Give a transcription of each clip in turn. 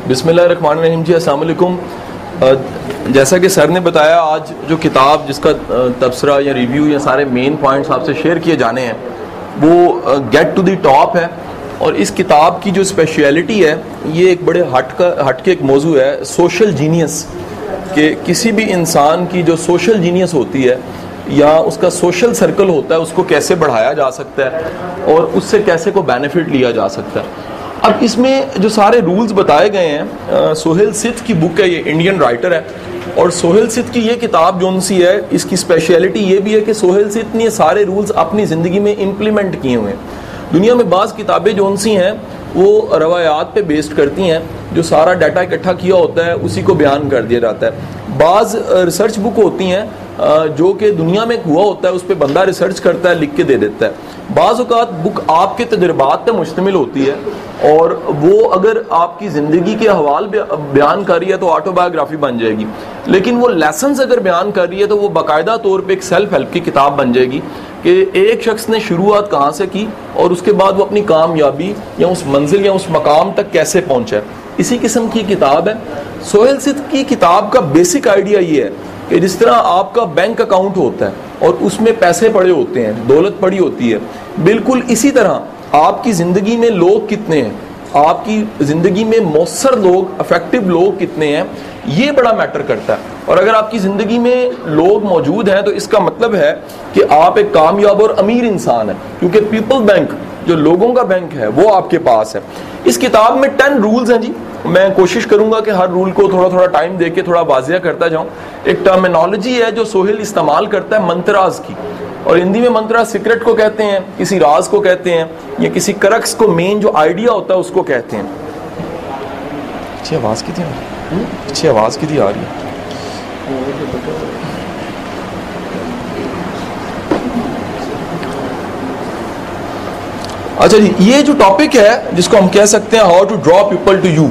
बिस्मिल्लाहिर्रहमानिर्रहीम जी, अस्सलाम वालेकुम। जैसा कि सर ने बताया, आज जो किताब जिसका तबसरा या रिव्यू या सारे मेन पॉइंट्स आपसे शेयर किए जाने हैं वो गेट टू द टॉप है। और इस किताब की जो स्पेशलिटी है, ये एक बड़े हट के एक मौजू है, सोशल जीनियस। कि किसी भी इंसान की जो सोशल जीनियस होती है या उसका सोशल सर्कल होता है, उसको कैसे बढ़ाया जा सकता है और उससे कैसे को बेनिफिट लिया जा सकता है। अब इसमें जो सारे रूल्स बताए गए हैं, सोहेल सिद्ध की बुक है, ये इंडियन राइटर है। और सोहेल सिद्ध की ये किताब जोन सी है, इसकी स्पेशलिटी ये भी है कि सोहेल सिद्ध ने सारे रूल्स अपनी ज़िंदगी में इम्प्लीमेंट किए हुए हैं। दुनिया में बाज़ किताबें जोन सी हैं वो रवायात पे बेस्ड करती हैं, जो सारा डाटा इकट्ठा किया होता है उसी को बयान कर दिया जाता है। बाज़ रिसर्च बुक होती हैं जो कि दुनिया में हुआ होता है, उस पर बंदा रिसर्च करता है, लिख के दे देता है। बाज़ औक़ात बुक आपके तजुर्बात पे मुश्तमिल होती है और वो अगर आपकी ज़िंदगी के हवाल बयान कर रही है तो ऑटोबायोग्राफी बन जाएगी। लेकिन वो लेसन्स अगर बयान कर रही है तो वो बाकायदा तौर पे एक सेल्फ हेल्प की किताब बन जाएगी कि एक शख्स ने शुरुआत कहाँ से की और उसके बाद वो अपनी कामयाबी या उस मंजिल या उस मकाम तक कैसे पहुँचा। इसी किस्म की किताब है। सोहेल सिद्ध की किताब का बेसिक आइडिया ये है कि जिस तरह आपका बैंक अकाउंट होता है और उसमें पैसे पड़े होते हैं, दौलत पड़ी होती है, बिल्कुल इसी तरह आपकी ज़िंदगी में लोग कितने हैं, आपकी ज़िंदगी में मौसर लोग, अफेक्टिव लोग कितने हैं, ये बड़ा मैटर करता है। और अगर आपकी ज़िंदगी में लोग मौजूद हैं तो इसका मतलब है कि आप एक कामयाब और अमीर इंसान हैं, क्योंकि पीपल बैंक जो लोगों का बैंक है वो आपके पास है। इस किताब में 10 रूल्स हैं जी। मैं कोशिश करूंगा कि हर रूल को थोड़ा थोड़ा टाइम देके थोड़ा वाज़िया करता जाऊं। एक टर्मिनोलॉजी है जो सोहेल इस्तेमाल करता है मंत्राज की, और हिंदी में मंत्रा सीक्रेट को कहते हैं, किसी राज को कहते हैं, या किसी करक्स को, मेन जो आइडिया होता है उसको कहते हैं। अच्छी आवाज़ की थी, अच्छी आवाज़ की थी आ रही है। अच्छा जी, ये जो टॉपिक है जिसको हम कह सकते हैं how to draw people to you,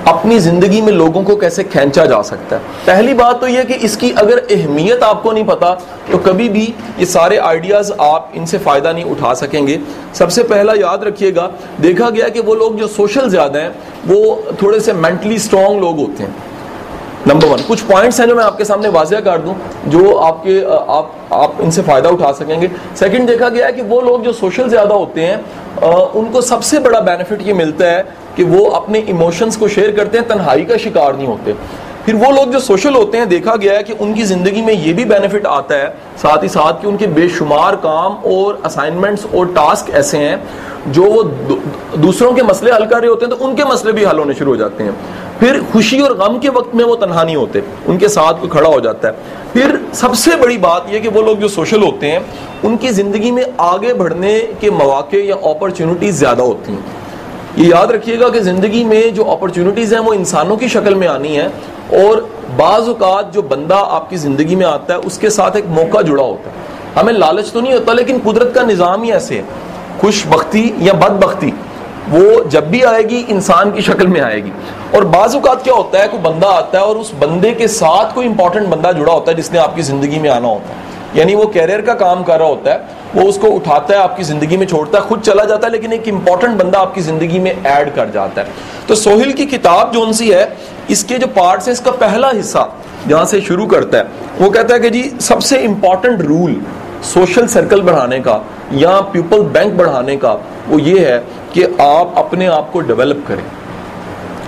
अपनी ज़िंदगी में लोगों को कैसे खींचा जा सकता है। पहली बात तो ये कि इसकी अगर अहमियत आपको नहीं पता तो कभी भी ये सारे आइडियाज़ आप इनसे फ़ायदा नहीं उठा सकेंगे। सबसे पहला याद रखिएगा, देखा गया कि वो लोग जो सोशल ज़्यादा हैं वो थोड़े से मेंटली स्ट्रॉन्ग लोग होते हैं। नंबर 1, कुछ पॉइंट्स हैं जो मैं आपके सामने वाज़िया कर दूं जो आप इनसे फ़ायदा उठा सकेंगे। सेकंड, देखा गया है कि वो लोग जो सोशल ज़्यादा होते हैं उनको सबसे बड़ा बेनिफिट ये मिलता है कि वो अपने इमोशंस को शेयर करते हैं, तन्हाई का शिकार नहीं होते। फिर वो लोग जो सोशल होते हैं, देखा गया है कि उनकी ज़िंदगी में ये भी बेनिफिट आता है साथ ही साथ कि उनके बेशुमार काम और असाइनमेंट्स और टास्क ऐसे हैं जो वो दूसरों के मसले हल कर रहे होते हैं तो उनके मसले भी हल होने शुरू हो जाते हैं। फिर खुशी और गम के वक्त में वो तन्हा नहीं होते, उनके साथ कोई खड़ा हो जाता है। फिर सबसे बड़ी बात यह कि वो लोग जो सोशल होते हैं उनकी ज़िंदगी में आगे बढ़ने के मौके या अपॉर्चुनिटीज़ ज़्यादा होती हैं। ये याद रखिएगा कि ज़िंदगी में जो अपॉर्चुनिटीज़ हैं वो इंसानों की शक्ल में आनी है, और बाज़ औक़ात जो बंदा आपकी ज़िंदगी में आता है उसके साथ एक मौका जुड़ा होता है। हमें लालच तो नहीं होता, लेकिन कुदरत का निज़ाम ही ऐसे है, खुशबख्ती या बदबख्ती वो जब भी आएगी इंसान की शक्ल में आएगी। और बाज़ औक़ात क्या होता है, कोई बंदा आता है और उस बंदे के साथ कोई इंपॉर्टेंट बंदा जुड़ा होता है जिसने आपकी ज़िंदगी में आना होता है, यानी वो कैरियर का काम कर रहा होता है, वो उसको उठाता है, आपकी ज़िंदगी में छोड़ता है, खुद चला जाता है, लेकिन एक इंपॉर्टेंट बंदा आपकी ज़िंदगी में ऐड कर जाता है। तो सोहेल की किताब जोन सी है, इसके जो पार्ट्स हैं, इसका पहला हिस्सा जहाँ से शुरू करता है वो कहता है कि जी सबसे इंपॉर्टेंट रूल सोशल सर्कल बढ़ाने का या पीपल बैंक बढ़ाने का वो ये है कि आप अपने आप को डेवलप करें।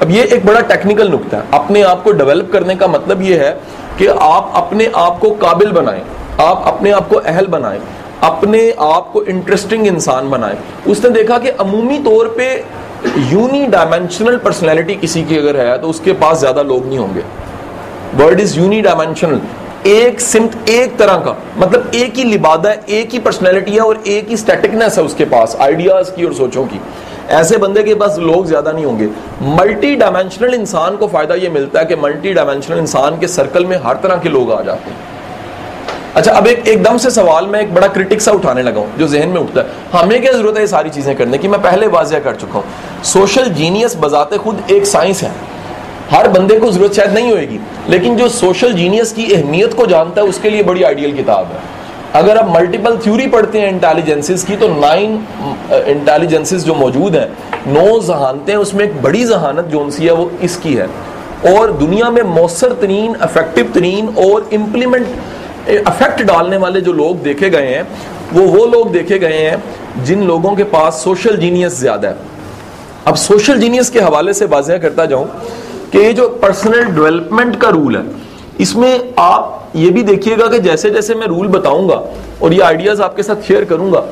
अब ये एक बड़ा टेक्निकल नुक्ता है। अपने आप को डेवलप करने का मतलब ये है कि आप अपने आप को काबिल बनाएं, आप अपने आप को अहल बनाएं, अपने आप को इंटरेस्टिंग इंसान बनाएं। उसने देखा कि अमूमी तौर पे यूनी डायमेंशनल पर्सनैलिटी किसी की अगर है तो उसके पास ज़्यादा लोग नहीं होंगे। वर्ड इज यूनी डायमेंशनल, एक सिम्त, एक तरह का, मतलब एक ही लिबादा है, एक ही पर्सनैलिटी है और एक ही स्टैटिकनेस है उसके पास आइडियाज़ की और सोचों की। ऐसे बंदे के पास लोग ज़्यादा नहीं होंगे। मल्टी डायमेंशनल इंसान को फ़ायदा ये मिलता है कि मल्टी डायमेंशनल इंसान के सर्कल में हर तरह के लोग आ जाते हैं। अच्छा, अब एकदम से सवाल में एक बड़ा क्रिटिक सा उठाने लगा हूँ जो जहन में उठता है, हमें क्या ज़रूरत है ये सारी चीज़ें करने की। मैं पहले वाज़िया कर चुका हूँ, सोशल जीनियस बजाते खुद एक साइंस है, हर बंदे को ज़रूरत शायद नहीं होगी, लेकिन जो सोशल जीनियस की अहमियत को जानता है उसके लिए बड़ी आइडियल किताब है। अगर आप मल्टीपल थ्योरी पढ़ते हैं इंटेलिजेंसेस की, तो 9 इंटेलिजेंसेस जो मौजूद हैं, 9 जहानतें, उसमें एक बड़ी जहानत जो सी है वो इसकी है। और दुनिया में मौसर तरीन, इफेक्टिव तरीन और इम्प्लीमेंट इफेक्ट डालने वाले जो लोग देखे गए हैं, वो लोग देखे गए हैं जिन लोगों के पास सोशल जीनियस ज्यादा है। अब सोशल जीनियस के हवाले से वाज़ेह करता जाऊं कि ये जो पर्सनल डेवलपमेंट का रूल है, इसमें आप ये भी देखिएगा कि जैसे जैसे मैं रूल बताऊंगा और ये आइडियाज आपके साथ शेयर करूंगा,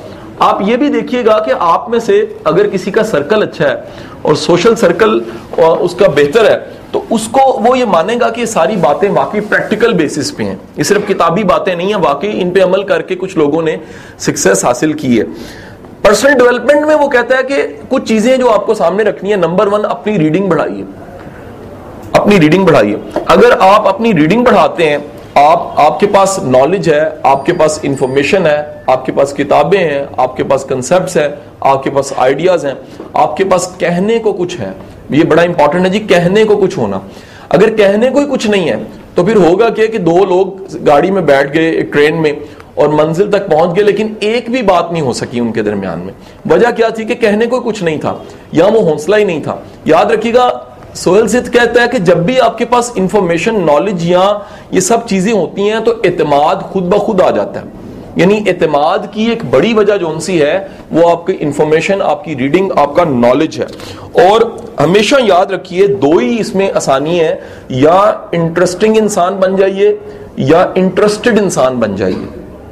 आप ये भी देखिएगा कि आप में से अगर किसी का सर्कल अच्छा है और सोशल सर्कल उसका बेहतर है, तो उसको वो ये मानेगा कि ये सारी बातें वाकई प्रैक्टिकल बेसिस पे हैं, ये सिर्फ किताबी बातें नहीं है, वाकई इन पे अमल करके कुछ लोगों ने सक्सेस हासिल की है। पर्सनल डेवलपमेंट में वो कहता है कि कुछ चीजें जो आपको सामने रखनी है। नंबर 1, अपनी रीडिंग बढ़ाइए, अपनी रीडिंग बढ़ाइए। अगर आप अपनी रीडिंग बढ़ाते हैं, आपके पास नॉलेज है, आपके पास इंफॉर्मेशन है, आपके पास किताबें हैं, आपके पास कंसेप्ट्स है, आपके पास आइडियाज हैं, आपके पास कहने को कुछ है। ये बड़ा इंपॉर्टेंट है जी, कहने को कुछ होना। अगर कहने को ही कुछ नहीं है तो फिर होगा क्या कि 2 लोग गाड़ी में बैठ गए एक ट्रेन में और मंजिल तक पहुंच गए, लेकिन एक भी बात नहीं हो सकी उनके दरमियान में। वजह क्या थी कि कहने को कुछ नहीं था, या वो हौसला ही नहीं था। याद रखिएगा, सोहेल सिद्ध कहता है कि जब भी आपके पास इंफॉर्मेशन, नॉलेज या ये सब चीजें होती हैं तो एतमाद खुद ब खुद आ जाता है। यानी एतमाद की एक बड़ी वजह जो सी है वो आपकी इंफॉर्मेशन, आपकी रीडिंग, आपका नॉलेज है। और हमेशा याद रखिए, 2 ही इसमें आसानी है, या इंटरेस्टिंग इंसान बन जाइए या इंटरेस्टेड इंसान बन जाइए।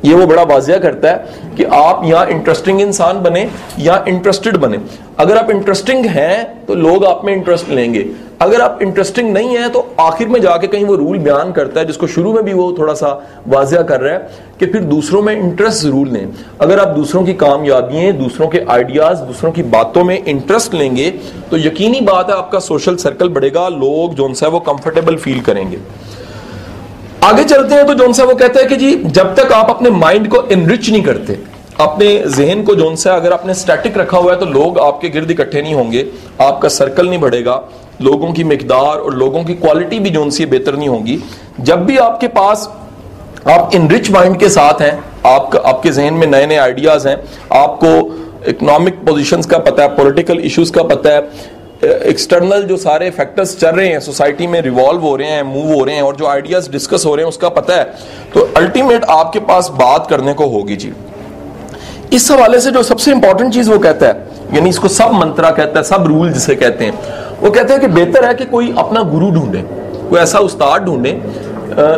ये वो बड़ा वाजिया करता है कि आप या इंटरेस्टिंग इंसान बने या इंटरेस्टेड बने। अगर आप इंटरेस्टिंग हैं तो लोग आप में इंटरेस्ट लेंगे, अगर आप इंटरेस्टिंग नहीं है तो आखिर में जाके कहीं वो रूल बयान करता है जिसको शुरू में भी वो थोड़ा सा वाजिया कर रहा है कि फिर दूसरों में इंटरेस्ट जरूर लें। अगर आप दूसरों की कामयाबियां, दूसरों के आइडियाज, दूसरों की बातों में इंटरेस्ट लेंगे तो यकीनी बात है आपका सोशल सर्कल बढ़ेगा, लोग जो है वो कंफर्टेबल फील करेंगे। आगे चलते हैं तो जोन सा वो कहता है कि जी जब तक आप अपने माइंड को इनरिच नहीं करते, अपने जहन को जोन सा अगर आपने स्टैटिक रखा हुआ है तो लोग आपके गिर्द इकट्ठे नहीं होंगे, आपका सर्कल नहीं बढ़ेगा, लोगों की मिकदार और लोगों की क्वालिटी भी जोन सी बेहतर नहीं होगी। जब भी आपके पास आप इनरिच माइंड के साथ हैं, आपके जहन में नए नए आइडियाज हैं, आपको इकोनॉमिक पोजीशंस का पता है, पॉलिटिकल इश्यूज का पता है, एक्सटर्नल जो सारे फैक्टर्स चल रहे हैं सोसाइटी में, रिवॉल्व हो रहे हैं, मूव हो रहे हैं, और जो आइडियाज डिस्कस हो रहे हैं उसका पता है, तो अल्टीमेट आपके पास बात करने को होगी जी। इस हवाले से जो सबसे इंपॉर्टेंट चीज वो कहता है, यानी इसको सब मंत्रा कहता है, सब रूल जिसे कहते हैं, वो कहते हैं कि बेहतर है कि कोई अपना गुरु ढूंढे, कोई ऐसा उस्ताद ढूंढे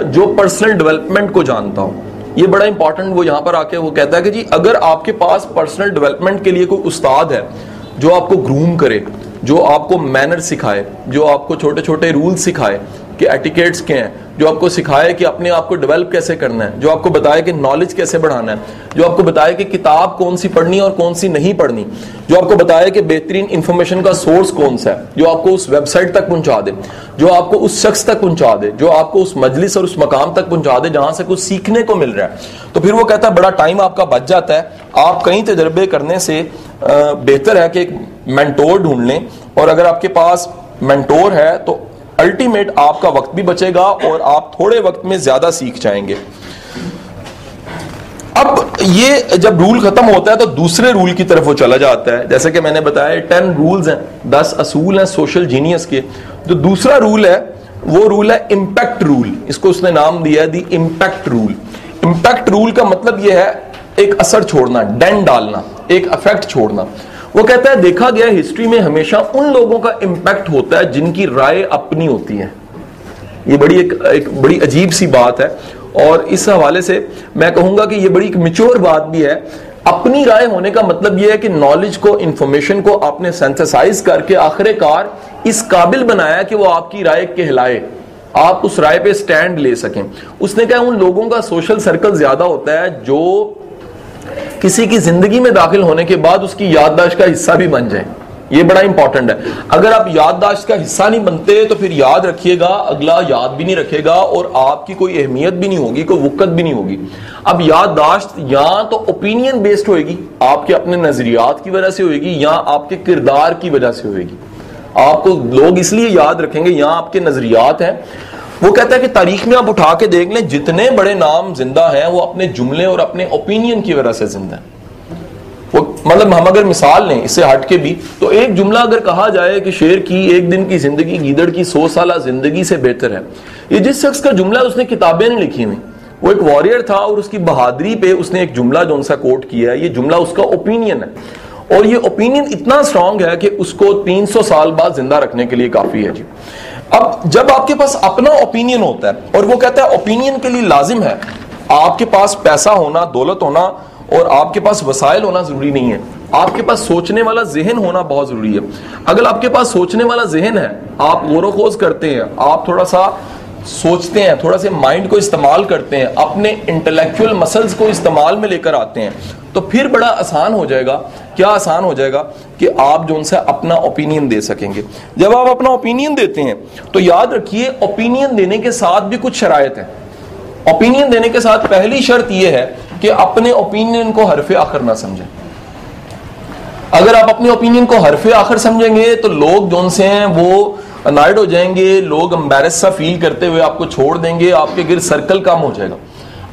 जो पर्सनल डेवलपमेंट को जानता हो। ये बड़ा इंपॉर्टेंट वो यहां पर आके वो कहता है कि जी अगर आपके पास पर्सनल डेवलपमेंट के लिए कोई उस्ताद है जो आपको ग्रूम करे, जो आपको मैनर सिखाए, जो आपको छोटे छोटे रूल सिखाए कि एटिकेट्स क्या हैं, जो आपको सिखाए कि अपने आप को डेवलप कैसे करना है, जो आपको बताए कि नॉलेज कैसे बढ़ाना है, जो आपको बताए कि किताब कौन सी पढ़नी है और कौन सी नहीं पढ़नी, जो आपको बताए कि बेहतरीन इंफॉर्मेशन का सोर्स कौन सा है, जो आपको उस वेबसाइट तक पहुंचा दे, जो आपको उस शख्स तक पहुंचा दे, जो आपको उस मजलिस और उस मकाम तक पहुंचा दे जहां से कुछ सीखने को मिल रहा है, तो फिर वो कहता है बड़ा टाइम आपका बच जाता है। आप कई तजर्बे करने से बेहतर है कि एक मेंटोर ढूंढ लें, और अगर आपके पास मेंटोर है तो अल्टीमेट आपका वक्त भी बचेगा और आप थोड़े वक्त में ज्यादा सीख जाएंगे। अब ये जब रूल खत्म होता है तो दूसरे रूल की तरफ वो चला जाता है। जैसे कि मैंने बताया 10 रूल्स हैं, 10 असूल हैं सोशल जीनियस के। जो दूसरा रूल है वो रूल है इम्पैक्ट रूल। इसको उसने नाम दिया the impact rule. Impact rule का मतलब यह है एक असर छोड़ना, डेंट डालना, एक इफेक्ट छोड़ना। वो कहता है देखा गया हिस्ट्री में हमेशा उन लोगों का इंपैक्ट होता है जिनकी राय अपनी होती है। ये बड़ी एक बड़ी अजीब सी बात है, और इस हवाले से मैं कहूंगा कि ये बड़ी एक मैच्योर बात भी है। अपनी राय होने का मतलब यह है कि नॉलेज को, इंफॉर्मेशन को आपने सिंथेसाइज करके आखिरकार इस काबिल बनाया कि वो आपकी राय कहलाए, आप उस राय पे स्टैंड ले सकें। उसने कहा उन लोगों का सोशल सर्कल ज्यादा होता है जो किसी की जिंदगी में दाखिल होने के बाद उसकी याददाश्त का हिस्सा भी बन जाए। ये बड़ा इंपॉर्टेंट है। अगर आप याददाश्त का हिस्सा नहीं बनते तो फिर याद रखिएगा अगला याद भी नहीं रखेगा और आपकी कोई अहमियत भी नहीं होगी, कोई वक़्त भी नहीं होगी। अब याददाश्त या तो ओपिनियन बेस्ड होएगी, आपके अपने नजरियात की वजह से होएगी, या आपके किरदार की वजह से होएगी। आपको लोग इसलिए याद रखेंगे या आपके नजरियात हैं, वो कहता है कि तारीख में आप उठा के देख लें, जितने बड़े नाम जिंदा हैं वो अपने जुमले और अपने ओपिनियन की वजह से जिंदा हैं। वो मतलब हम अगर मिसाल लें इससे हट के भी, तो एक जुमला अगर कहा जाए कि शेर की एक दिन की जिंदगी गीदड़ की 100 साल जिंदगी से बेहतर है, ये जिस शख्स का जुमला उसने किताबें नहीं लिखी हुई, वो एक वॉरियर था और उसकी बहादुरी पे उसने एक जुमला जो सा कोट किया है, ये जुमला उसका ओपिनियन है और ये ओपिनियन इतना स्ट्रांग है कि उसको 300 साल बाद जिंदा रखने के लिए काफी है जी। अब जब आपके पास अपना ओपिनियन होता है, और वो कहता है ओपिनियन के लिए लाजिम है आपके पास पैसा होना, दौलत होना और आपके पास वसाइल होना जरूरी नहीं है, आपके पास सोचने वाला जहन होना बहुत जरूरी है। अगर आपके पास सोचने वाला जहन है, आप गौर-व-खोज करते हैं, आप थोड़ा सा सोचते हैं, थोड़ा सा माइंड को इस्तेमाल करते हैं, अपने इंटेलेक्चुअल मसल्स को इस्तेमाल में लेकर आते हैं, तो फिर बड़ा आसान हो जाएगा। क्या आसान हो जाएगा कि आप जो उनसे अपना ओपिनियन दे सकेंगे। जब आप अपना ओपिनियन देते हैं तो याद रखिए ओपिनियन देने के साथ भी कुछ शराइत है। ओपिनियन देने के साथ पहली शर्त यह है कि अपने ओपिनियन को हरफे आखिर ना समझें। अगर आप अपने ओपिनियन को हरफे आखिर समझेंगे तो लोग जो उनसे हैं वो अनाइड हो जाएंगे, लोग एम्बैरेस सा फील करते हुए आपको छोड़ देंगे, आपके गिर्द सर्कल कम हो जाएगा।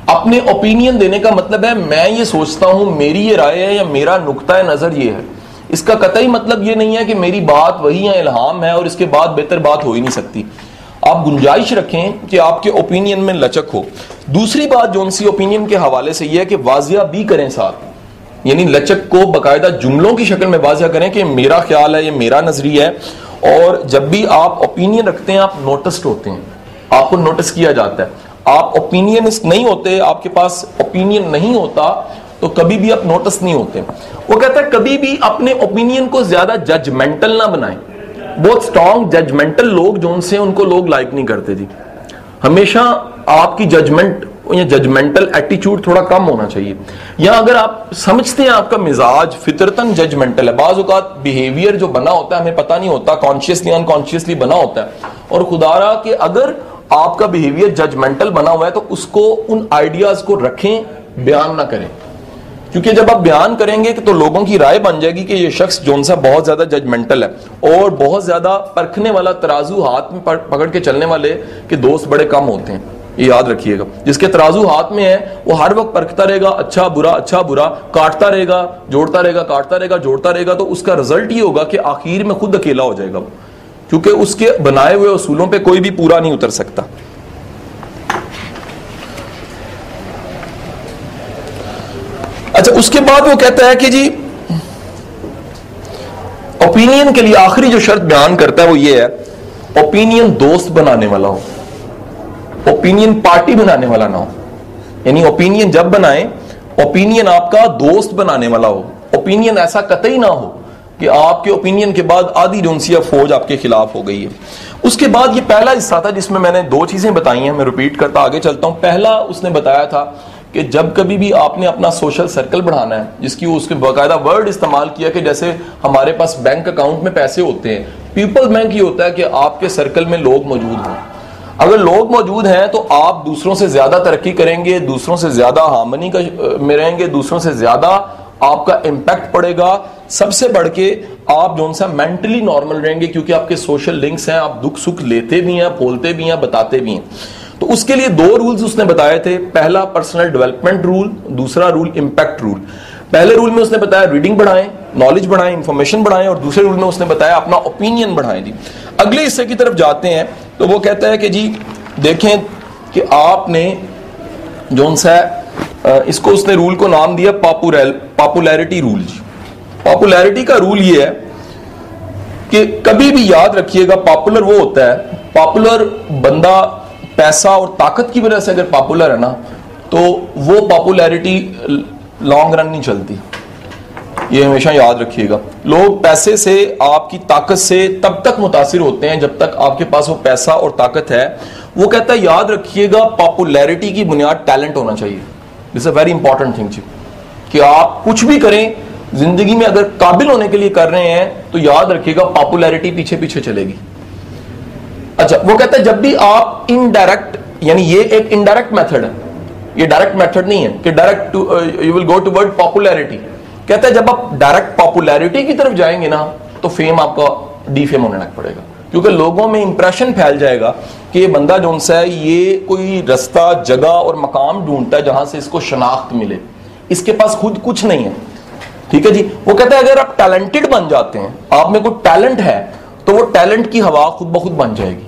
अपने ओपिनियन देने का मतलब है मैं ये सोचता हूं, मेरी ये राय है या मेरा नुक्ता नजर ये है। इसका कतई मतलब ये नहीं है कि मेरी बात वही है, इल्हाम है और इसके बाद बेहतर बात हो ही नहीं सकती। आप गुंजाइश रखें कि आपके ओपिनियन में लचक हो। दूसरी बात जो सी ओपिनियन के हवाले से यह है कि वाजिया भी करें साथ, यानी लचक को बाकायदा जुमलों की शक्ल में वाजिया करें कि मेरा ख्याल है, ये मेरा नजरिया है। और जब भी आप ओपिनियन रखते हैं आप नोटिस्ड होते हैं, आपको नोटिस किया जाता है। आप ओपिनियनिस्ट नहीं होते, आपके पास ओपिनियन नहीं होता तो कभी भी आप नोटिस नहीं होते। वो कहता है कभी भी अपने ओपिनियन को ज्यादा जजमेंटल ना बनाएं। बहुत स्ट्रॉन्ग जजमेंटल लोग जो उनसे उनको लोग लाइक नहीं करते जी। हमेशा आपकी जजमेंट या जजमेंटल एटीट्यूड थोड़ा कम होना चाहिए। या अगर आप समझते हैं आपका मिजाज फितरतन जजमेंटल है, बाज़ औक़ात बिहेवियर जो बना होता है हमें पता नहीं होता, कॉन्शियसली अनकॉन्शियसली बना होता है, और खुदारा कि अगर आपका बिहेवियर जजमेंटल बना हुआ है तो उसको उन आइडियाज को रखें, बयान ना करें। क्योंकि जब आप बयान करेंगे तो लोगों की राय बन जाएगी कि ये शख्स जोन सा बहुत ज्यादा जजमेंटल है और बहुत ज्यादा परखने वाला, तराजू हाथ में पकड़ के चलने वाले के दोस्त बड़े कम होते हैं। ये याद रखिएगा, जिसके तराजू हाथ में है वो हर वक्त परखता रहेगा, अच्छा बुरा, काटता रहेगा, जोड़ता रहेगा, काटता रहेगा, जोड़ता रहेगा, तो उसका रिजल्ट ये होगा कि आखिर में खुद अकेला हो जाएगा, क्योंकि उसके बनाए हुए उसूलों पे कोई भी पूरा नहीं उतर सकता। अच्छा, उसके बाद वो कहता है कि जी ओपिनियन के लिए आखिरी जो शर्त बयान करता है वो ये है, ओपिनियन दोस्त बनाने वाला हो, ओपिनियन पार्टी बनाने वाला ना हो। यानी ओपिनियन जब बनाए, ओपिनियन आपका दोस्त बनाने वाला हो। ओपिनियन ऐसा कतई ना हो कि आपके ओपिनियन के बाद आधी जोनसिया फौज आपके खिलाफ हो गई है। उसके बाद ये पहला हिस्सा था जिसमें मैंने दो चीजें बताई हैं, मैं रिपीट करता आगे चलता हूं। पहला उसने बताया था कि जब कभी भी आपने अपना सोशल सर्कल बढ़ाना है, जिसकी उसके बाकायदा वर्ड इस्तेमाल किया कि जैसे हमारे पास बैंक अकाउंट में पैसे होते हैं, पीपल बैंक ये होता है कि आपके सर्कल में लोग मौजूद हों। अगर लोग मौजूद हैं तो आप दूसरों से ज्यादा तरक्की करेंगे, दूसरों से ज्यादा हार्मनी में रहेंगे, दूसरों से ज्यादा आपका इम्पैक्ट पड़ेगा। सबसे बढ़ के आप जो सा मेंटली नॉर्मल रहेंगे, क्योंकि आपके सोशल लिंक्स हैं, आप दुख सुख लेते भी हैं, बोलते भी हैं, बताते भी हैं। तो उसके लिए दो रूल्स उसने बताए थे। पहला पर्सनल डेवलपमेंट रूल, दूसरा रूल इंपैक्ट रूल। पहले रूल में उसने बताया रीडिंग बढ़ाएं, नॉलेज बढ़ाएं, इंफॉर्मेशन बढ़ाएं, और दूसरे रूल में उसने बताया अपना ओपिनियन बढ़ाएं जी। अगले हिस्से की तरफ जाते हैं तो वो कहता है कि जी देखें कि आपने जो सा इसको उसने रूल को नाम दिया पॉपुलैरिटी रूल जी। पॉपुलैरिटी का रूल ये है कि कभी भी याद रखिएगा, पॉपुलर वो होता है, पॉपुलर बंदा पैसा और ताकत की वजह से अगर पॉपुलर है ना, तो वो पॉपुलैरिटी लॉन्ग रन नहीं चलती। ये हमेशा याद रखिएगा। लोग पैसे से, आपकी ताकत से तब तक मुतासिर होते हैं जब तक आपके पास वो पैसा और ताकत है। वो कहता है याद रखिएगा, पॉपुलैरिटी की बुनियाद टैलेंट होना चाहिए। This a very important thing जी, कि आप कुछ भी करें जिंदगी में, अगर काबिल होने के लिए कर रहे हैं तो याद रखिएगा पॉपुलैरिटी पीछे पीछे चलेगी। अच्छा, वो कहता है जब भी आप इनडायरेक्ट, यानी ये एक इनडायरेक्ट मेथड है, ये डायरेक्ट मेथड नहीं है कि direct you will go toward popularity. कहता है जब आप डायरेक्ट पॉपुलैरिटी की तरफ जाएंगे ना तो फेम आपका डीफेम होने लग पड़ेगा। क्योंकि लोगों में इंप्रेशन फैल जाएगा कि ये बंदा जो सा है ये कोई रास्ता, जगह और मकाम ढूंढता है जहां से इसको शनाख्त मिले, इसके पास खुद कुछ नहीं है। ठीक है जी। वो कहता है अगर आप टैलेंटेड बन जाते हैं, आप में कोई टैलेंट है, तो वो टैलेंट की हवा खुद ब खुद बन जाएगी।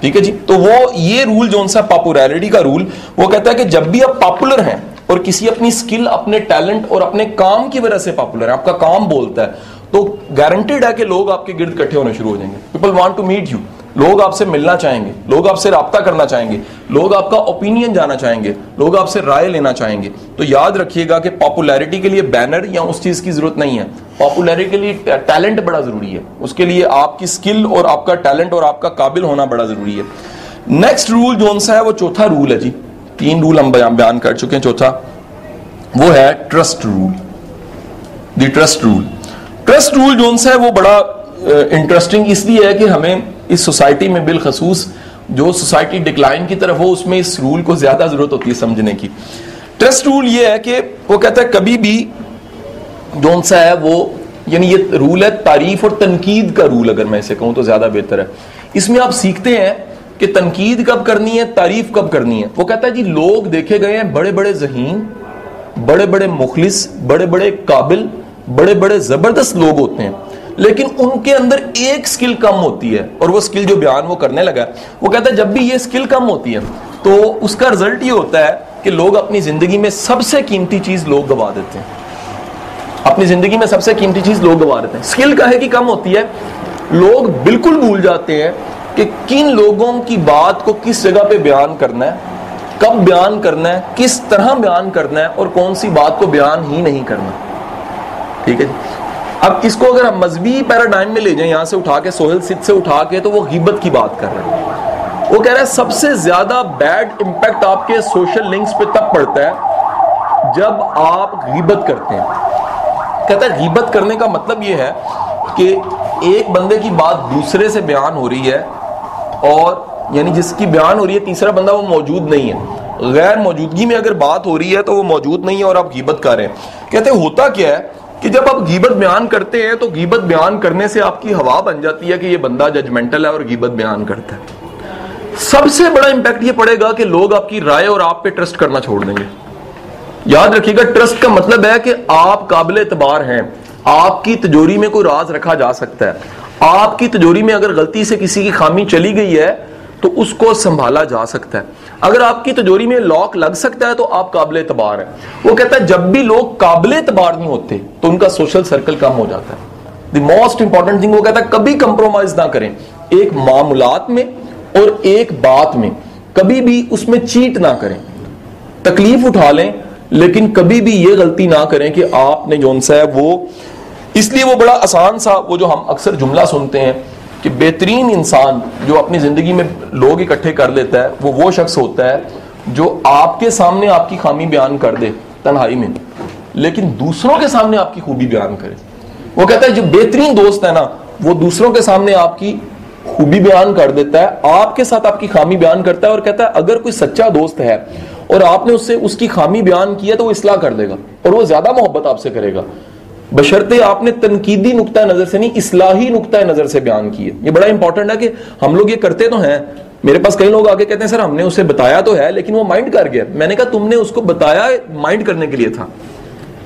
ठीक है जी। तो वो ये रूल जो सा पॉपुलैरिटी का रूल, वो कहता है कि जब भी आप पॉपुलर हैं और किसी अपनी स्किल, अपने टैलेंट और अपने काम की वजह से पॉपुलर है, आपका काम बोलता है, तो गारंटेड है कि लोग आपके गिर्द इकट्ठे होने शुरू हो जाएंगे। People want to meet you, लोग आपसे मिलना चाहेंगे, लोग आपसे राब्ता करना चाहेंगे, लोग आपका ओपिनियन जाना चाहेंगे, लोग आपसे राय लेना चाहेंगे। तो याद रखिएगा कि पॉपुलैरिटी के लिए बैनर या उस चीज की जरूरत नहीं है। पॉपुलैरिटी के लिए टैलेंट बड़ा जरूरी है, उसके लिए आपकी स्किल और आपका टैलेंट और आपका काबिल होना बड़ा जरूरी है। नेक्स्ट रूल जो सा है वो चौथा रूल है जी। 3 रूल हम बयान कर चुके हैं, चौथा वो है trust rule. The trust rule, trust rule जो सा है वो बड़ा इंटरेस्टिंग इसलिए है कि हमें इस सोसाइटी में बिलखसूस जो सोसाइटी डिक्लाइन की तरफ हो, उसमें इस रूल को ज्यादा जरूरत होती है समझने की। ट्रस्ट रूल ये है कि वो कहता है कभी भी जो सा है वो, यानी ये रूल है तारीफ और तनकीद का रूल, अगर मैं इसे कहूं तो ज्यादा बेहतर है। इसमें आप सीखते हैं कि तनकीद कब करनी है, तारीफ कब करनी है। वो कहता है जी लोग देखे गए हैं बड़े बड़े ज़हीन, बड़े बड़े मुखलिस, बड़े बड़े काबिल, बड़े बड़े जबरदस्त लोग होते हैं, लेकिन उनके अंदर एक स्किल कम होती है, और वो स्किल जो बयान वो करने लगा, वो कहता है जब भी ये स्किल कम होती है तो उसका रिजल्ट ये होता है कि लोग अपनी जिंदगी में सबसे कीमती चीज लोग गवा देते हैं। अपनी जिंदगी में सबसे कीमती चीज लोग गवा देते हैं। स्किल काहे की कम होती है, लोग बिल्कुल भूल जाते हैं कि किन लोगों की बात को किस जगह पे बयान करना है, कब बयान करना है, किस तरह बयान करना है, और कौन सी बात को बयान ही नहीं करना। ठीक है जी। अब इसको अगर हम मजहबी पैराडाइम में ले जाएं, यहां से उठा के, सोहेल सिद्ध से उठा के, तो वो गीबत की बात कर रहे हैं। वो कह रहा है सबसे ज्यादा बैड इंपैक्ट आपके सोशल लिंक्स पे तब पड़ता है जब आप गीबत करते हैं। कहता है गीबत करने का मतलब ये है कि एक बंदे की बात दूसरे से बयान हो रही है, और यानी जिसकी बयान हो रही है तीसरा बंदा वो मौजूद नहीं है, गैर मौजूदगी में अगर बात हो रही है तो वो मौजूद नहीं है और आप गीबत कर रहे हैं। कहते हैं होता क्या है कि जब आप गीबत बयान करते हैं तो गीबत बयान करने से आपकी हवा बन जाती है कि ये बंदा जजमेंटल है और गीबत बयान करता है। सबसे बड़ा इंपैक्ट ये पड़ेगा कि लोग आपकी राय और आप पे ट्रस्ट करना छोड़ देंगे। याद रखिएगा, ट्रस्ट का मतलब है कि आप काबिल एतबार हैं, आपकी तिजोरी में कोई राज रखा जा सकता है, आपकी तिजोरी में अगर गलती से किसी की खामी चली गई है तो उसको संभाला जा सकता है। अगर आपकी तिजोरी में लॉक लग सकता है तो आप काबिल एतबार है। वो कहता है जब भी लोग काबिल एतबार नहीं होते तो उनका सोशल सर्कल कम हो जाता है। द मोस्ट इंपॉर्टेंट थिंग, वो कहता है कभी कंप्रोमाइज ना करें, एक मामूलात में और एक बात में कभी भी उसमें चीट ना करें। तकलीफ उठा लें लेकिन कभी भी ये गलती ना करें कि आपने जो सा है वो, इसलिए वो बड़ा आसान सा, वो जो हम अक्सर जुमला सुनते हैं कि बेहतरीन इंसान जो अपनी जिंदगी में लोग इकट्ठे कर लेता है वो शख्स होता है जो आपके सामने आपकी खामी बयान कर दे तन्हाई में, लेकिन दूसरों के सामने आपकी खूबी बयान करे। वो कहता है जो बेहतरीन दोस्त है ना, वो दूसरों के सामने आपकी खूबी बयान कर देता है, आपके साथ आपकी खामी बयान करता है, और कहता है अगर कोई सच्चा दोस्त है और आपने उससे उसकी खामी बयान किया तो वो इस्लाह कर देगा और वो ज्यादा मोहब्बत आपसे करेगा, बशर्ते आपने तनकीदी नुक्ता नजर से नहीं, इस्लाही नुक्ता नजर से बयान किए। ये बड़ा इंपॉर्टेंट है कि हम लोग ये करते तो हैं। मेरे पास कई लोग आके कहते हैं सर हमने उसे बताया तो है लेकिन वो माइंड कर गया। मैंने कहा तुमने उसको बताया माइंड करने के लिए था।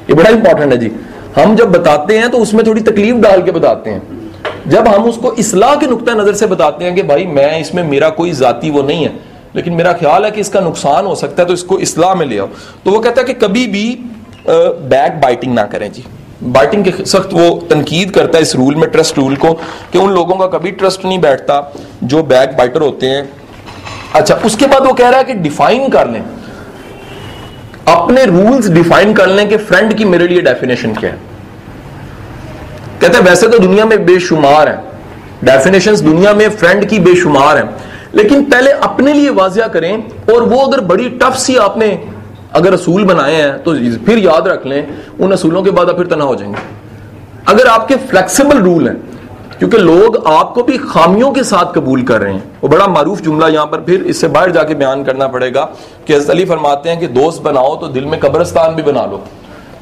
ये बड़ा इंपॉर्टेंट है जी। हम जब बताते हैं तो उसमें थोड़ी तकलीफ डाल के बताते हैं। जब हम उसको इस्लाह के नुक्ता नजर से बताते हैं कि भाई मैं इसमें, मेरा कोई जाती वो नहीं है, लेकिन मेरा ख्याल है कि इसका नुकसान हो सकता है तो इसको इस्लाह में ले आओ, तो वो कहता है कि कभी भी बैक बाइटिंग ना करें जी। बाइटिंग के सख्त वो तनकीद करता है इस रूल में, ट्रस्ट रूल को, कि उन लोगों का कभी ट्रस्ट नहीं बैठता जो बैक बाइटर होते हैं। अच्छा, उसके बाद वो कह रहा है कि डिफाइन कर लें, अपने रूल्स डिफाइन कर लें कि फ्रेंड की मेरे लिए डेफिनेशन क्या है। कहते हैं वैसे तो दुनिया में बेशुमार है डेफिनेशंस, दुनिया में फ्रेंड की बेशुमार है, लेकिन पहले अपने लिए वाजिया करें, और वो अगर बड़ी टफ सी आपने अगर असूल बनाए हैं तो फिर याद रख लें उन असूलों के बाद आप फिर तन्हा हो जाएंगे। अगर आपके फ्लेक्सिबल रूल हैं, क्योंकि लोग आपको भी खामियों के साथ कबूल कर रहे हैं। वो बड़ा मारूफ जुमला यहां पर फिर इससे बाहर जाके बयान करना पड़ेगा कि हज़रत अली फरमाते हैं कि दोस्त बनाओ तो दिल में कब्रिस्तान भी बना लो